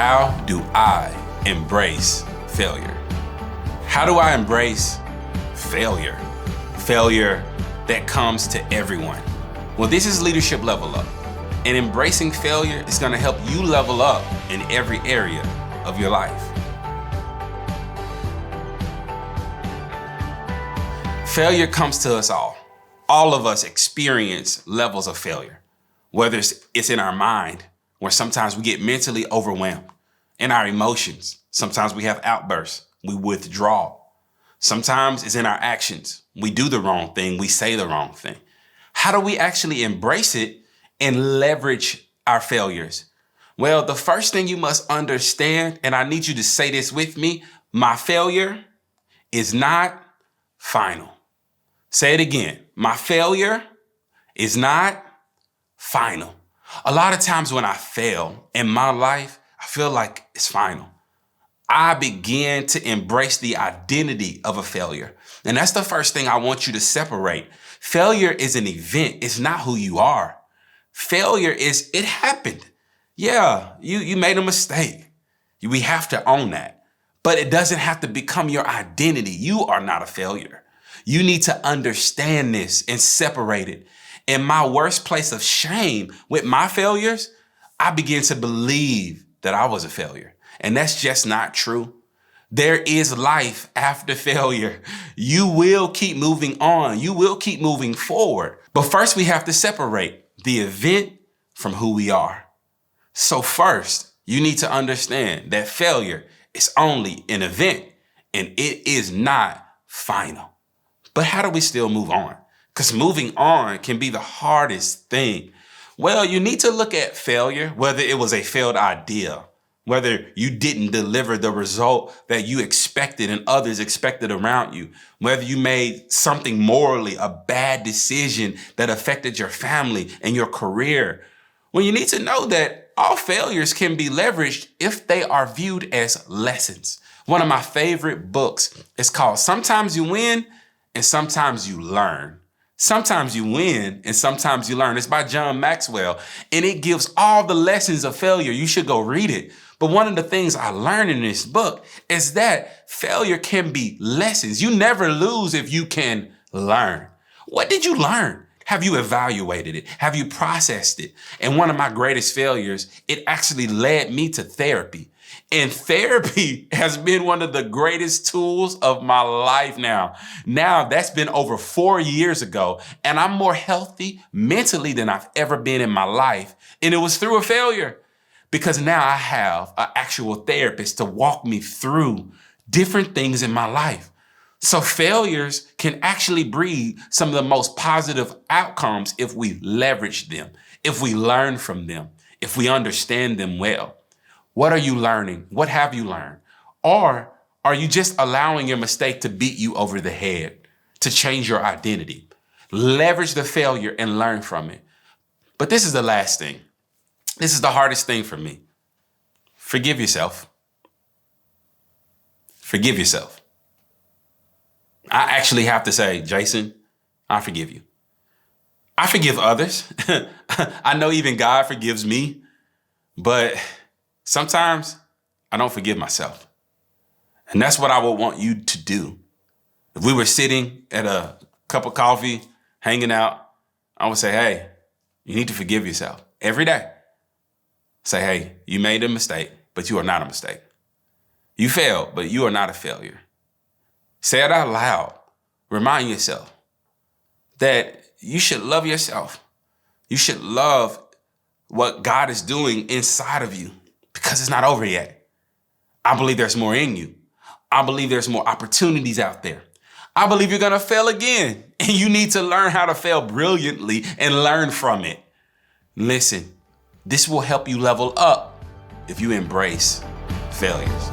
How do I embrace failure? How do I embrace failure? Failure that comes to everyone. Well, this is Leadership Level Up. And embracing failure is going to help you level up in every area of your life. Failure comes to us all. All of us experience levels of failure, whether it's in our mind, where sometimes we get mentally overwhelmed, in our emotions. Sometimes we have outbursts, we withdraw. Sometimes it's in our actions. We do the wrong thing, we say the wrong thing. How do we actually embrace it and leverage our failures? Well, the first thing you must understand, and I need you to say this with me, my failure is not final. Say it again. My failure is not final. A lot of times when I fail in my life, I feel like it's final. I begin to embrace the identity of a failure. And that's the first thing I want you to separate. Failure is an event. It's not who you are. Failure is, it happened. Yeah, you made a mistake. We have to own that. But it doesn't have to become your identity. You are not a failure. You need to understand this and separate it. In my worst place of shame with my failures, I began to believe that I was a failure. And that's just not true. There is life after failure. You will keep moving on. You will keep moving forward. But first, we have to separate the event from who we are. So first, you need to understand that failure is only an event and it is not final. But how do we still move on? Because moving on can be the hardest thing. Well, you need to look at failure, whether it was a failed idea, whether you didn't deliver the result that you expected and others expected around you, whether you made something morally a bad decision that affected your family and your career. Well, you need to know that all failures can be leveraged if they are viewed as lessons. One of my favorite books is called Sometimes You Win and Sometimes You Learn. Sometimes you win and sometimes you learn. It's by John Maxwell, and it gives all the lessons of failure. You should go read it. But one of the things I learned in this book is that failure can be lessons. You never lose if you can learn. What did you learn? Have you evaluated it? Have you processed it? And one of my greatest failures, it actually led me to therapy. And therapy has been one of the greatest tools of my life now. Now, that's been over 4 years ago, and I'm more healthy mentally than I've ever been in my life. And it was through a failure, because now I have an actual therapist to walk me through different things in my life. So failures can actually breed some of the most positive outcomes if we leverage them, if we learn from them, if we understand them well. What are you learning? What have you learned? Or are you just allowing your mistake to beat you over the head, to change your identity? Leverage the failure and learn from it. But this is the last thing. This is the hardest thing for me. Forgive yourself. Forgive yourself. I actually have to say, Jason, I forgive you. I forgive others. I know even God forgives me, but sometimes I don't forgive myself. And that's what I would want you to do. If we were sitting at a cup of coffee, hanging out, I would say, hey, you need to forgive yourself every day. Say, hey, you made a mistake, but you are not a mistake. You failed, but you are not a failure. Say it out loud. Remind yourself that you should love yourself. You should love what God is doing inside of you, because it's not over yet. I believe there's more in you. I believe there's more opportunities out there. I believe you're going to fail again, and you need to learn how to fail brilliantly and learn from it. Listen, this will help you level up if you embrace failures.